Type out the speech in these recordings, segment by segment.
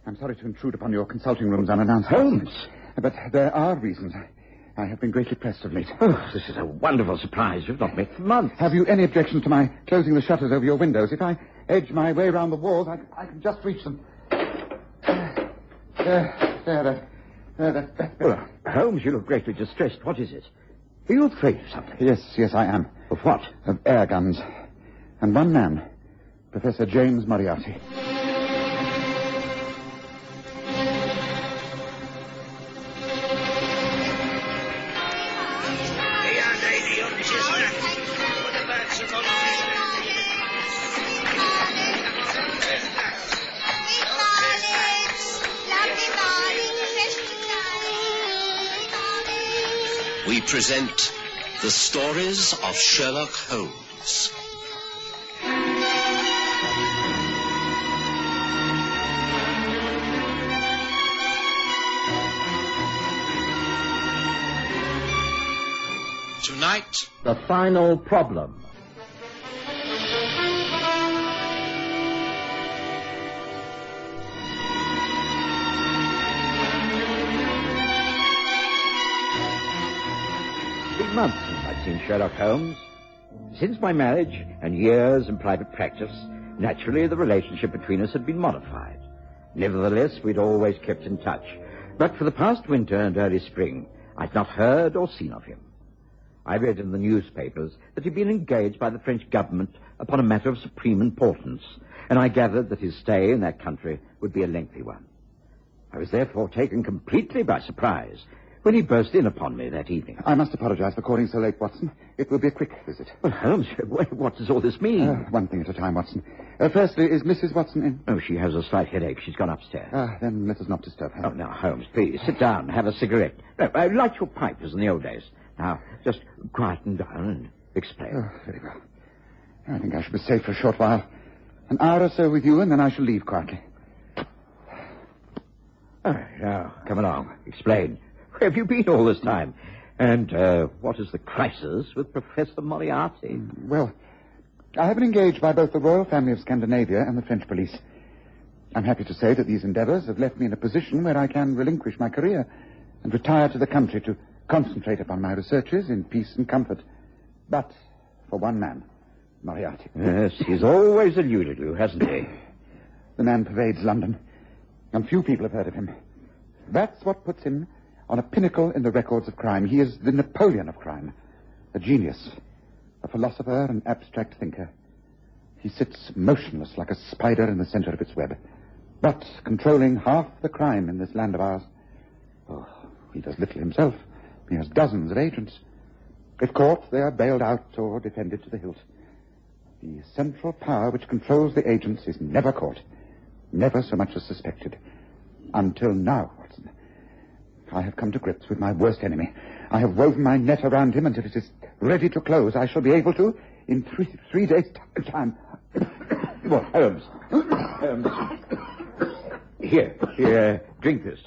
I'm sorry to intrude upon your consulting rooms unannounced. Holmes! But there are reasons. I have been greatly pressed of late. Oh, this is a wonderful surprise. You've not met for months. Have you any objection to my closing the shutters over your windows? If I edge my way round the walls, I can just reach them. Well, Holmes, you look greatly distressed. What is it? Are you afraid of something? Yes, I am. Of what? Of air guns. And one man, Professor James Moriarty. We present the stories of Sherlock Holmes. Tonight, the final problem. Months since I've seen Sherlock Holmes. Since my marriage and years in private practice, naturally the relationship between us had been modified. Nevertheless, we'd always kept in touch. But for the past winter and early spring, I'd not heard or seen of him. I read in the newspapers that he'd been engaged by the French government upon a matter of supreme importance, and I gathered that his stay in that country would be a lengthy one. I was therefore taken completely by surprise when he burst in upon me that evening. I must apologize for calling so late, Watson. It will be a quick visit. Well, Holmes, what does all this mean? One thing at a time, Watson. Firstly, is Mrs. Watson in? Oh, she has a slight headache. She's gone upstairs. Then let us not disturb her. Oh, now, Holmes, please, sit down, have a cigarette. No, light your pipe as in the old days. Now, just quieten down and explain. Oh, very well. I think I shall be safe for a short while. An hour or so with you, and then I shall leave quietly. All right, now, come along. Explain. Where have you been all this time? And what is the crisis with Professor Moriarty? Well, I have been engaged by both the royal family of Scandinavia and the French police. I'm happy to say that these endeavors have left me in a position where I can relinquish my career and retire to the country to concentrate upon my researches in peace and comfort. But for one man, Moriarty. Yes, he's always eluded you, hasn't he? The man pervades London, and few people have heard of him. That's what puts him on a pinnacle in the records of crime. He is the Napoleon of crime, a genius, a philosopher and abstract thinker. He sits motionless like a spider in the center of its web, but controlling half the crime in this land of ours. Oh, he does little himself. He has dozens of agents. If caught, they are bailed out or defended to the hilt. The central power which controls the agents is never caught, never so much as suspected. Until now, Watson. I have come to grips with my worst enemy. I have woven my net around him until it is ready to close. I shall be able to in three days' time. Well, Holmes. Here, drink this.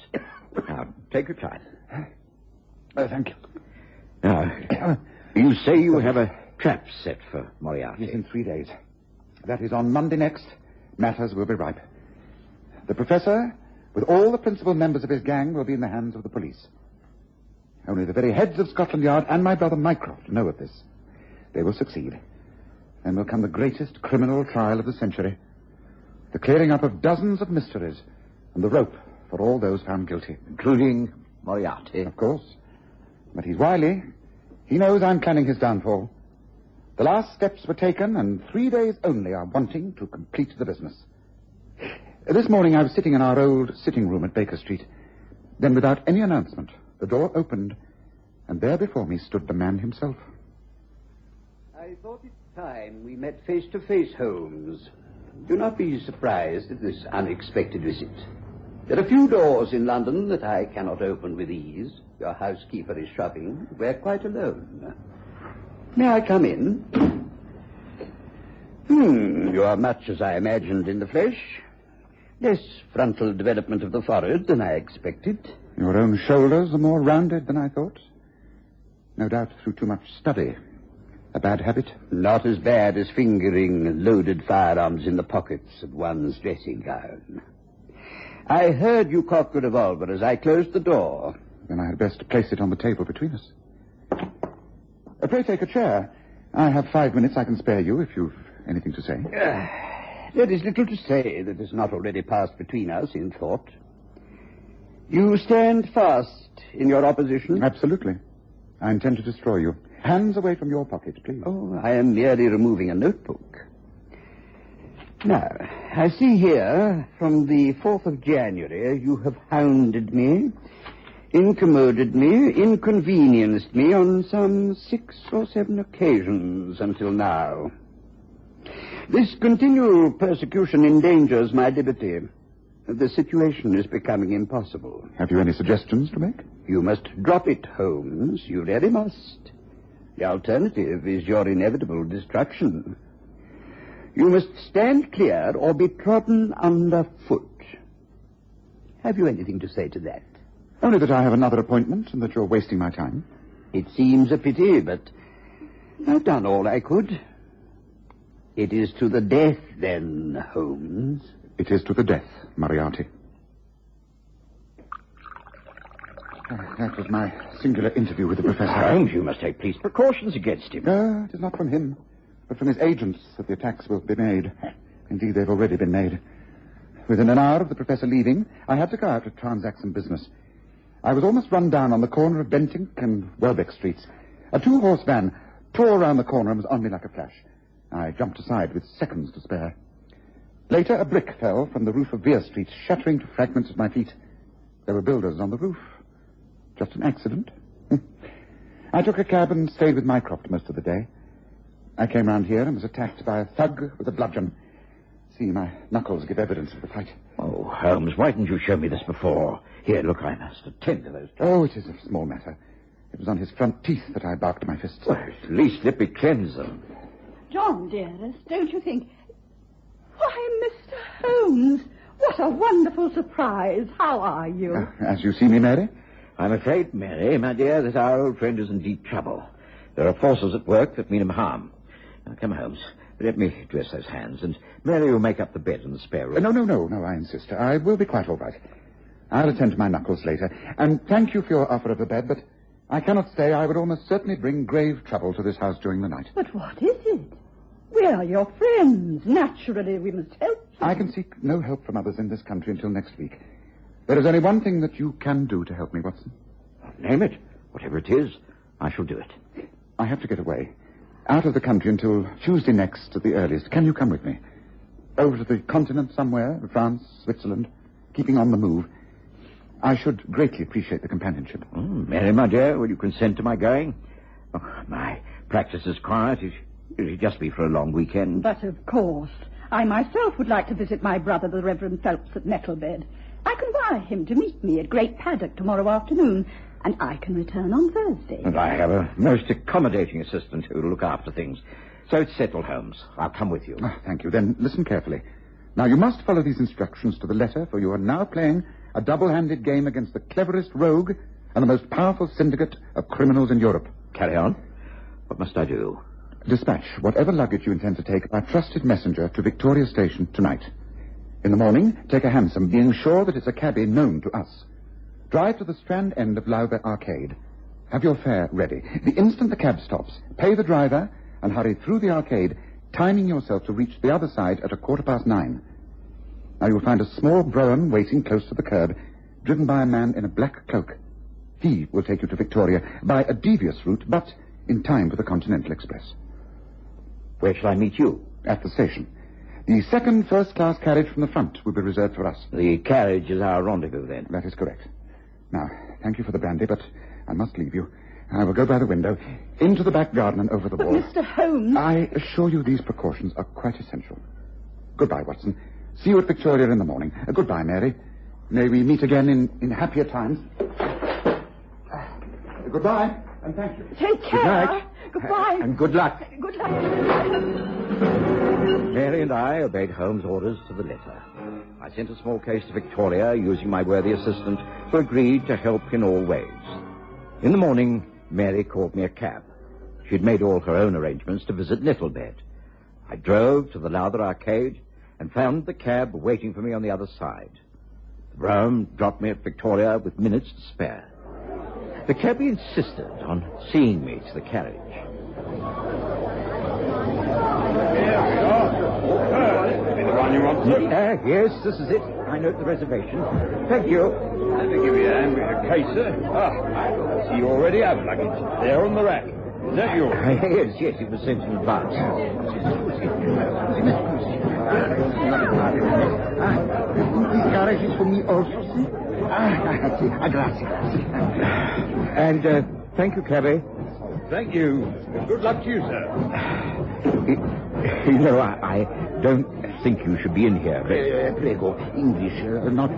Now, take your time. Thank you. Now, you say you have a trap set for Moriarty. Yes, in 3 days. That is on Monday next. Matters will be ripe. The professor, with all the principal members of his gang, will be in the hands of the police. Only the very heads of Scotland Yard and my brother Mycroft know of this. They will succeed. Then will come the greatest criminal trial of the century. The clearing up of dozens of mysteries and the rope for all those found guilty. Including Moriarty. Of course. But he's wily. He knows I'm planning his downfall. The last steps were taken, and 3 days only are wanting to complete the business. This morning I was sitting in our old sitting room at Baker Street. Then, without any announcement, the door opened, and there before me stood the man himself. I thought it time we met face to face, Holmes. Do not be surprised at this unexpected visit. There are few doors in London that I cannot open with ease. Your housekeeper is shopping. We're quite alone. May I come in? You are much as I imagined in the flesh. Less frontal development of the forehead than I expected. Your own shoulders are more rounded than I thought. No doubt through too much study. A bad habit? Not as bad as fingering loaded firearms in the pockets of one's dressing gown. I heard you cock the revolver as I closed the door. Then I had best place it on the table between us. Pray take a chair. I have 5 minutes I can spare you if you've anything to say. There is little to say that has not already passed between us in thought. You stand fast in your opposition? Absolutely. I intend to destroy you. Hands away from your pocket, please. Oh, I am merely removing a notebook. Now, I see here, from the 4th of January, you have hounded me, incommoded me, inconvenienced me on some 6 or 7 occasions until now. This continual persecution endangers my liberty. The situation is becoming impossible. Have you any suggestions to make? You must drop it, Holmes. You really must. The alternative is your inevitable destruction. You must stand clear or be trodden underfoot. Have you anything to say to that? Only that I have another appointment and that you're wasting my time. It seems a pity, but I've done all I could. It is to the death, then, Holmes. It is to the death, Moriarty. That was my singular interview with the professor. Holmes, you must take police precautions against him. It is not from him, but from his agents that the attacks will be made. Indeed, they've already been made. Within an hour of the professor leaving, I had to go out to transact some business. I was almost run down on the corner of Bentinck and Welbeck Streets. A 2-horse van tore around the corner and was on me like a flash. I jumped aside with seconds to spare. Later, a brick fell from the roof of Vere Street, shattering to fragments at my feet. There were builders on the roof. Just an accident. I took a cab and stayed with Mycroft most of the day. I came round here and was attacked by a thug with a bludgeon. See, my knuckles give evidence of the fight. Oh, Holmes, why didn't you show me this before? Here, look, I must attend to those. Oh, it is a small matter. It was on his front teeth that I barked my fists. Well, at least let me cleanse them. John, dearest, don't you think... Why, Mr. Holmes, what a wonderful surprise. How are you? As you see me, Mary? I'm afraid, Mary, my dear, that our old friend is in deep trouble. There are forces at work that mean him harm. Now, come, Holmes. Let me dress those hands, and Mary will make up the bed in the spare room. No, I insist. I will be quite all right. I'll attend to my knuckles later. And thank you for your offer of a bed, but I cannot stay. I would almost certainly bring grave trouble to this house during the night. But what is it? We are your friends. Naturally, we must help you. I can seek no help from others in this country until next week. There is only one thing that you can do to help me, Watson. Name it. Whatever it is, I shall do it. I have to get away. Out of the country until Tuesday next at the earliest. Can you come with me? Over to the continent somewhere, France, Switzerland, keeping on the move. I should greatly appreciate the companionship. Mary, my dear, will you consent to my going? Oh, my practice is quiet. It'll just be for a long weekend. But of course. I myself would like to visit my brother, the Reverend Phelps, at Nettlebed. I can wire him to meet me at Great Paddock tomorrow afternoon, and I can return on Thursday. And I have a most accommodating assistant who will look after things. So it's settled, Holmes. I'll come with you. Thank you. Then listen carefully. Now, you must follow these instructions to the letter, for you are now playing a double-handed game against the cleverest rogue and the most powerful syndicate of criminals in Europe. Carry on. What must I do? Dispatch whatever luggage you intend to take by trusted messenger to Victoria Station tonight. In the morning, take a hansom, being sure that it's a cabby known to us. Drive to the Strand end of Lowther Arcade. Have your fare ready. The instant the cab stops, pay the driver and hurry through the arcade, timing yourself to reach the other side at 9:15. Now you'll find a small brougham waiting close to the curb, driven by a man in a black cloak. He will take you to Victoria by a devious route, but in time for the Continental Express. Where shall I meet you? At the station. The second first-class carriage from the front will be reserved for us. The carriage is our rendezvous, then? That is correct. Now, thank you for the brandy, but I must leave you. I will go by the window, into the back garden and over the wall. But Mr. Holmes... I assure you these precautions are quite essential. Goodbye, Watson. See you at Victoria in the morning. Goodbye, Mary. May we meet again in happier times. Goodbye, and thank you. Take care. Good night. Goodbye. And good luck. Good luck. Mary and I obeyed Holmes' orders to the letter. I sent a small case to Victoria, using my worthy assistant, who agreed to help in all ways. In the morning, Mary called me a cab. She'd made all her own arrangements to visit Nettlebed. I drove to the Lowther Arcade and found the cab waiting for me on the other side. The brougham dropped me at Victoria with minutes to spare. The cabby insisted on seeing me to the carriage. The one you want, sir? Yes, this is it. I note the reservation. Thank you. Let me give you a hand with a case, sir. I see you already have luggage. There on the rack. Is that yours? Yes, it was sent in advance. This carriage is for me also, see? Grazie. And thank you, cabby. Thank you. Good luck to you, sir. You know, I don't think you should be in here. But... Prego, English, not...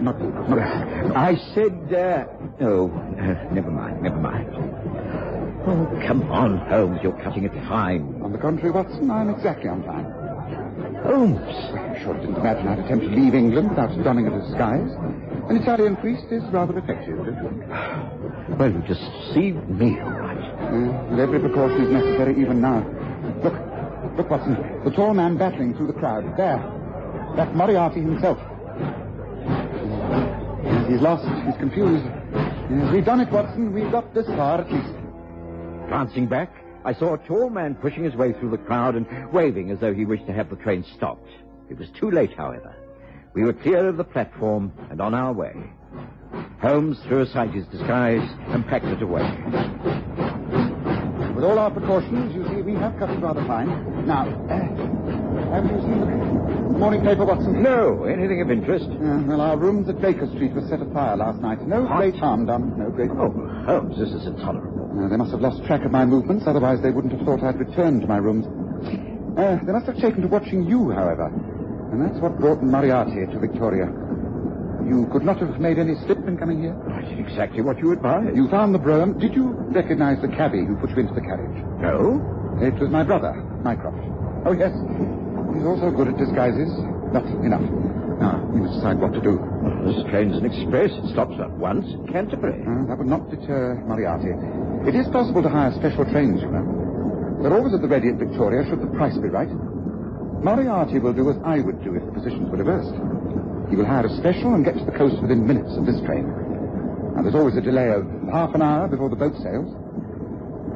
I said, never mind. Oh, come on, Holmes, you're cutting it fine. On the contrary, Watson, I'm exactly on time. Holmes. I'm sure I didn't imagine I'd attempt to leave England without donning a disguise. An Italian priest is rather effective, don't you? Well, you just deceived me, all right. And every precaution is necessary even now. Look, Watson, the tall man battling through the crowd. There. That's Moriarty himself. He's lost. He's confused. Yes, we've done it, Watson. We've got this far, at least. Glancing back, I saw a tall man pushing his way through the crowd and waving as though he wished to have the train stopped. It was too late, however. We were clear of the platform and on our way. Holmes threw aside his disguise and packed it away. With all our precautions, you see, we have cut it rather fine. Now, have you seen the morning paper, Watson? No, anything of interest? Well, our rooms at Baker Street were set afire last night. No great harm done. No great... Oh, Holmes, this is intolerable. They must have lost track of my movements, otherwise they wouldn't have thought I'd returned to my rooms. They must have taken to watching you, however. And that's what brought Moriarty to Victoria. You could not have made any slip in coming here? I did exactly what you advised. You found the brougham. Did you recognize the cabby who put you into the carriage? No. It was my brother, Mycroft. Oh, yes. He's also good at disguises. But enough. Now, we must decide what to do. Well, this train's an express. It stops at once in Canterbury. That would not deter Moriarty. It is possible to hire special trains, you know. They're always at the ready at Victoria, should the price be right. Moriarty will do as I would do if the positions were reversed. He will hire a special and get to the coast within minutes of this train. Now, there's always a delay of half an hour before the boat sails.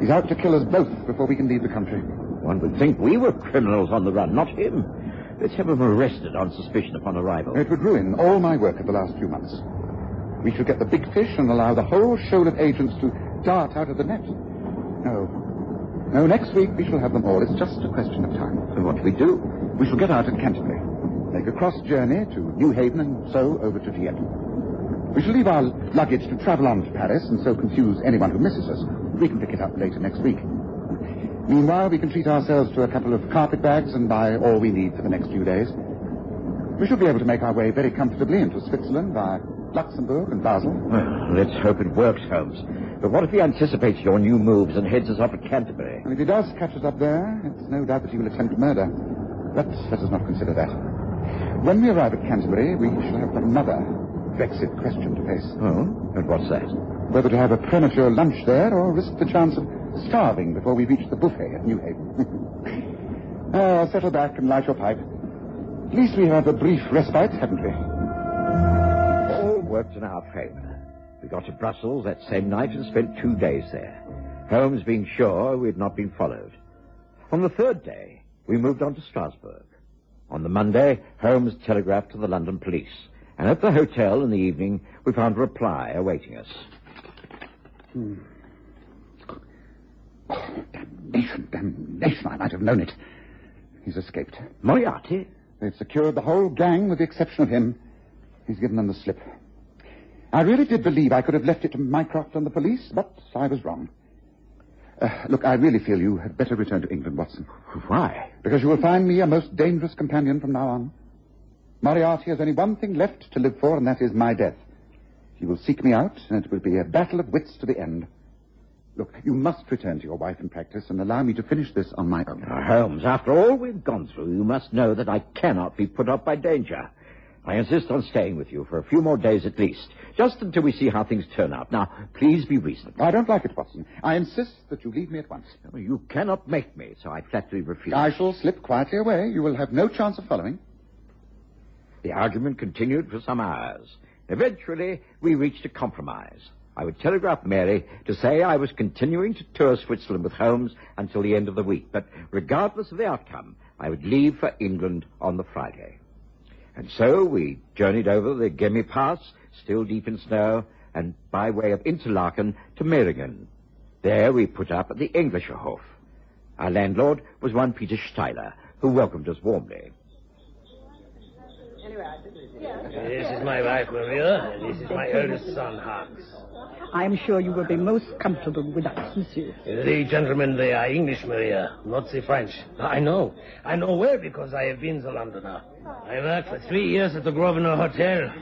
He's out to kill us both before we can leave the country. One would think we were criminals on the run, not him. Let's have him arrested on suspicion upon arrival. It would ruin all my work of the last few months. We should get the big fish and allow the whole shoal of agents to dart out of the net. No, next week we shall have them all. It's just a question of time. So what do we do? We shall get out at Canterbury, make a cross journey to New Haven, and so over to Dieppe. We shall leave our luggage to travel on to Paris, and so confuse anyone who misses us. We can pick it up later next week. Meanwhile, we can treat ourselves to a couple of carpet bags and buy all we need for the next few days. We should be able to make our way very comfortably into Switzerland via Luxembourg and Basel. Well, let's hope it works, Holmes. But what if he anticipates your new moves and heads us off at Canterbury? And if he does catch us up there, it's no doubt that he will attempt murder. But let us not consider that. When we arrive at Canterbury, we shall have another vexed question to face. Oh? And what's that? Whether to have a premature lunch there or risk the chance of starving before we reach the buffet at New Haven. Settle back and light your pipe. At least we have a brief respite, haven't we? All worked in our favor. We got to Brussels that same night and spent 2 days there. Holmes being sure we had not been followed. On the third day, we moved on to Strasbourg. On the Monday, Holmes telegraphed to the London police. And at the hotel in the evening, we found a reply awaiting us. Oh, damnation, I might have known it. He's escaped. Moriarty? They've secured the whole gang with the exception of him. He's given them the slip. I really did believe I could have left it to Mycroft and the police, but I was wrong. Look, I really feel you had better return to England, Watson. Why? Because you will find me a most dangerous companion from now on. Moriarty has only one thing left to live for, and that is my death. He will seek me out, and it will be a battle of wits to the end. Look, you must return to your wife and practice and allow me to finish this on my own. Holmes, after all we've gone through, you must know that I cannot be put off by danger. I insist on staying with you for a few more days at least, just until we see how things turn out. Now, please be reasonable. I don't like it, Watson. I insist that you leave me at once. No, you cannot make me, so I flatly refuse. I shall slip quietly away. You will have no chance of following. The argument continued for some hours. Eventually, we reached a compromise. I would telegraph Mary to say I was continuing to tour Switzerland with Holmes until the end of the week, but regardless of the outcome, I would leave for England on the Friday. And so we journeyed over the Gemmi Pass, still deep in snow, and by way of Interlaken to Meiringen. There we put up at the Englischer Hof. Our landlord was one Peter Steiler, who welcomed us warmly. This is my wife, Maria, and this is my eldest son, Hans. I am sure you will be most comfortable with us, monsieur. The gentlemen, they are English, Maria, not the French. I know well because I have been the Londoner. I worked for 3 years at the Grosvenor Hotel.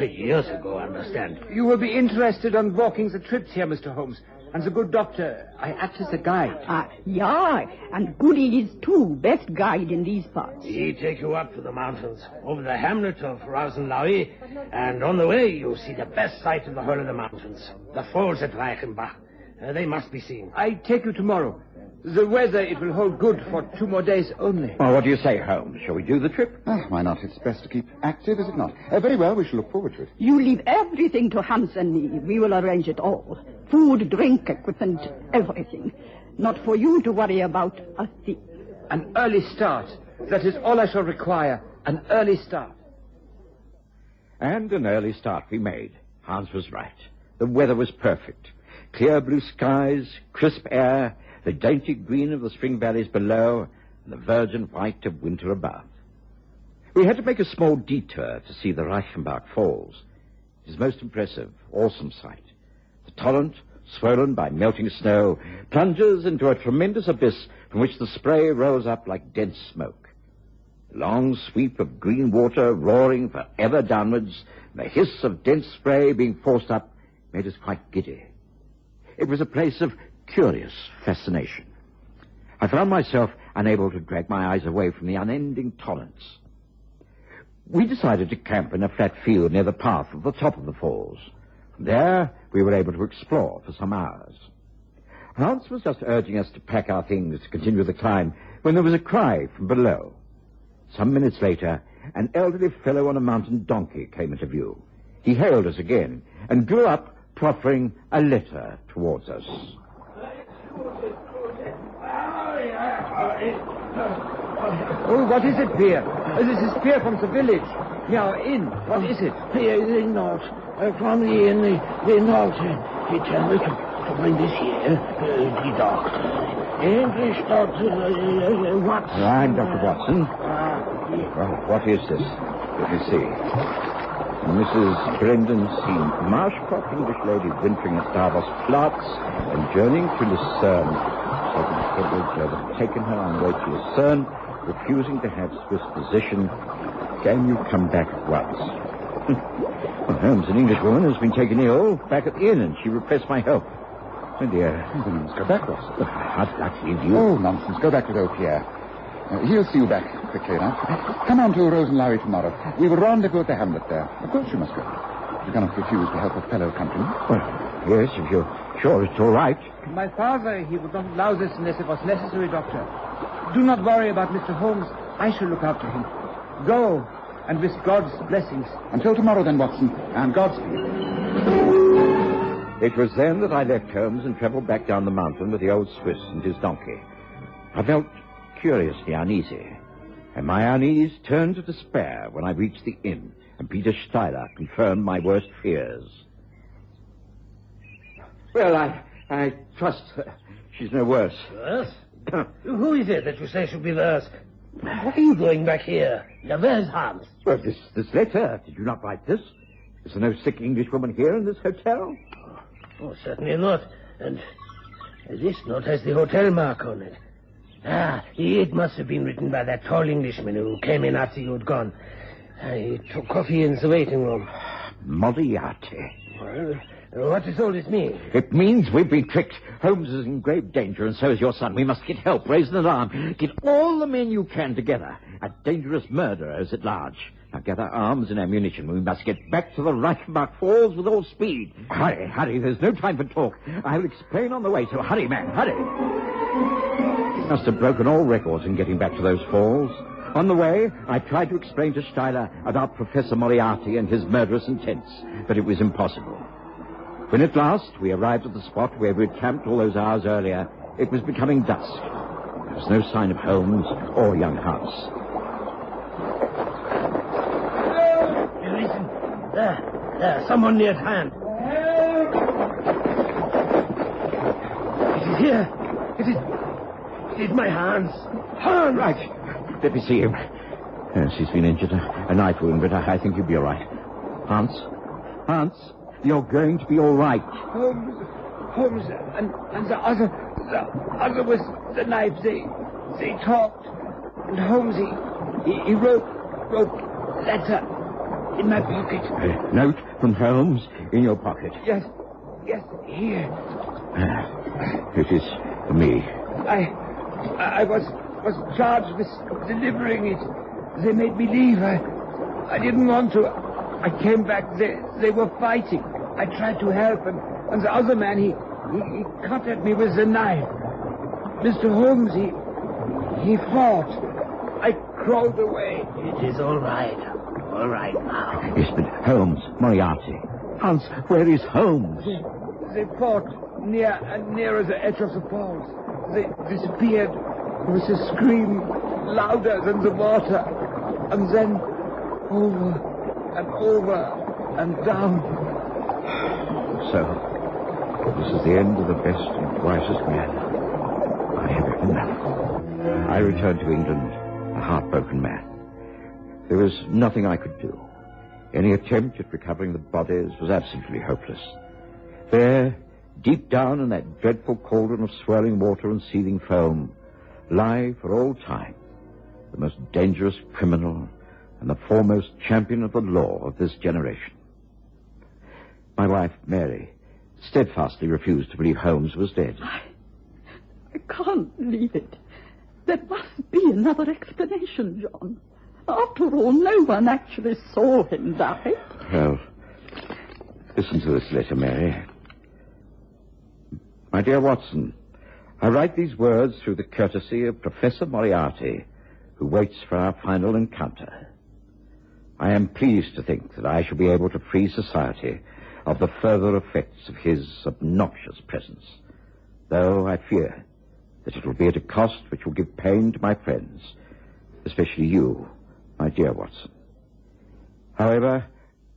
Years ago, understand. You will be interested in walking the trips here, Mr. Holmes. And the good doctor, I act as a guide. Yeah, and Goody is too, best guide in these parts. He take you up to the mountains, over the hamlet of Rosenlaui, and on the way you see the best sight in the whole of the mountains, the falls at Reichenbach. They must be seen. I take you tomorrow. The weather, it will hold good for 2 more days only. Well, what do you say, Holmes? Shall we do the trip? Why not? It's best to keep active, is it not? Very well, we shall look forward to it. You leave everything to Hans and me. We will arrange it all. Food, drink, equipment, everything. Not for you to worry about a thing. An early start. That is all I shall require. An early start. And an early start we made. Hans was right. The weather was perfect. Clear blue skies, crisp air, the dainty green of the spring valleys below, and the virgin white of winter above. We had to make a small detour to see the Reichenbach Falls. It is most impressive, awesome sight. The torrent, swollen by melting snow, plunges into a tremendous abyss from which the spray rolls up like dense smoke. The long sweep of green water roaring forever downwards, and the hiss of dense spray being forced up, made us quite giddy. It was a place of curious fascination. I found myself unable to drag my eyes away from the unending torrents. We decided to camp in a flat field near the path at the top of the falls. From there, we were able to explore for some hours. Hans was just urging us to pack our things to continue the climb when there was a cry from below. Some minutes later, an elderly fellow on a mountain donkey came into view. He hailed us again and drew up, proffering a letter towards us. Oh, what is it, Pierre? This is Pierre from the village. We are in. What is it? The note from the inn, the note. He told me to bring this here, the doctor. English doctor, Watson. I'm Dr. Watson. Well, what is this? Let me see. Mrs. Brendan C. Marshcroft, English lady wintering at Davos Platz and journeying to Lucerne. Sergeant Edwards had taken her on the way to Lucerne, refusing to have Swiss physician. Can you come back at once? Well, Holmes, an Englishwoman, has been taken ill back at the inn, and she requests my help. Oh, dear. Then you must go back, Watson. I'd like to leave you. Oh, nonsense. Go back with old Pierre. He'll see you back quickly enough. Come on to Rosenlaui tomorrow. We will rendezvous at the hamlet there. Of course you must go. You cannot refuse to help a fellow countryman. Well, yes, if you're sure it's all right. My father, he would not allow this unless it was necessary, Doctor. Do not worry about Mr. Holmes. I shall look after him. Go, and with God's blessings. Until tomorrow, then, Watson, and Godspeed. It was then that I left Holmes and travelled back down the mountain with the old Swiss and his donkey. I felt curiously uneasy, and my unease turned to despair when I reached the inn, and Peter Steiler confirmed my worst fears. Well, I trust she's no worse. Worse? Who is it that you say should be worse? Why are you going back here? Now, where's Hans? Well, this letter, did you not write this? Is there no sick Englishwoman here in this hotel? Oh, certainly not. And this note has the hotel mark on it. It must have been written by that tall Englishman who came in after you had gone. He took coffee in the waiting room. Moriarty. Well, what does all this mean? It means we've been tricked. Holmes is in grave danger, and so is your son. We must get help, raise an alarm. Get all the men you can together. A dangerous murderer is at large. Now gather arms and ammunition. We must get back to the Reichenbach Falls with all speed. Hurry. There's no time for talk. I'll explain on the way, so hurry, man, hurry. He must have broken all records in getting back to those falls. On the way, I tried to explain to Steiler about Professor Moriarty and his murderous intents, but it was impossible. When at last we arrived at the spot where we had camped all those hours earlier, it was becoming dusk. There was no sign of Holmes or young Hobbs. Listen. There, someone near at hand. It is here. It is my Hans. Hans! Right. Let me see him. Yes, he's been injured. A knife wound, but I think he'll be all right. Hans, you're going to be all right. Holmes, and the other was the knife. They talked, and Holmes, he wrote letter in my pocket. A note from Holmes in your pocket? Yes, here. It is for me. I was charged with delivering it. They made me leave. I didn't want to. I came back. They were fighting. I tried to help, and the other man, he cut at me with the knife. Mr. Holmes, he fought. I crawled away. It is all right. All right now. Yes, but Holmes, Moriarty. Hans, where is Holmes? They fought nearer the edge of the falls. They disappeared with a scream louder than the water. And then over and down. So, this is the end of the best and wisest man I have ever known. I returned to England a heartbroken man. There was nothing I could do. Any attempt at recovering the bodies was absolutely hopeless. There, deep down in that dreadful cauldron of swirling water and seething foam, lie for all time the most dangerous criminal and the foremost champion of the law of this generation. My wife, Mary, steadfastly refused to believe Holmes was dead. I can't believe it. There must be another explanation, John. After all, no one actually saw him die. Well, listen to this letter, Mary. My dear Watson, I write these words through the courtesy of Professor Moriarty, who waits for our final encounter. I am pleased to think that I shall be able to free society of the further effects of his obnoxious presence, though I fear that it will be at a cost which will give pain to my friends, especially you, my dear Watson. However,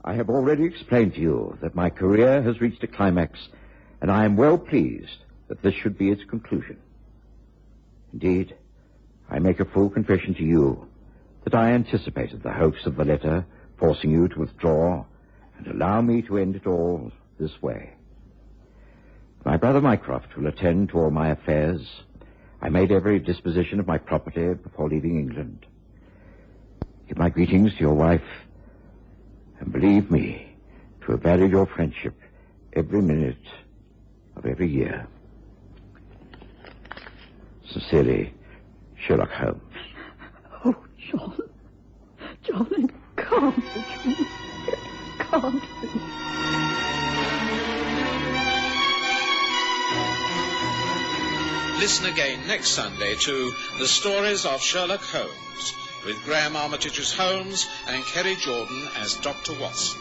I have already explained to you that my career has reached a climax, and I am well pleased that this should be its conclusion. Indeed, I make a full confession to you that I anticipated the hoax of the letter forcing you to withdraw and allow me to end it all this way. My brother Mycroft will attend to all my affairs. I made every disposition of my property before leaving England. Give my greetings to your wife, and believe me to have valued your friendship every minute of every year. Sincerely, Sherlock Holmes. Oh, John. John, it can't be true. It can't be. Listen again next Sunday to The Stories of Sherlock Holmes, with Graham Armitage as Holmes and Kerry Jordan as Dr. Watson.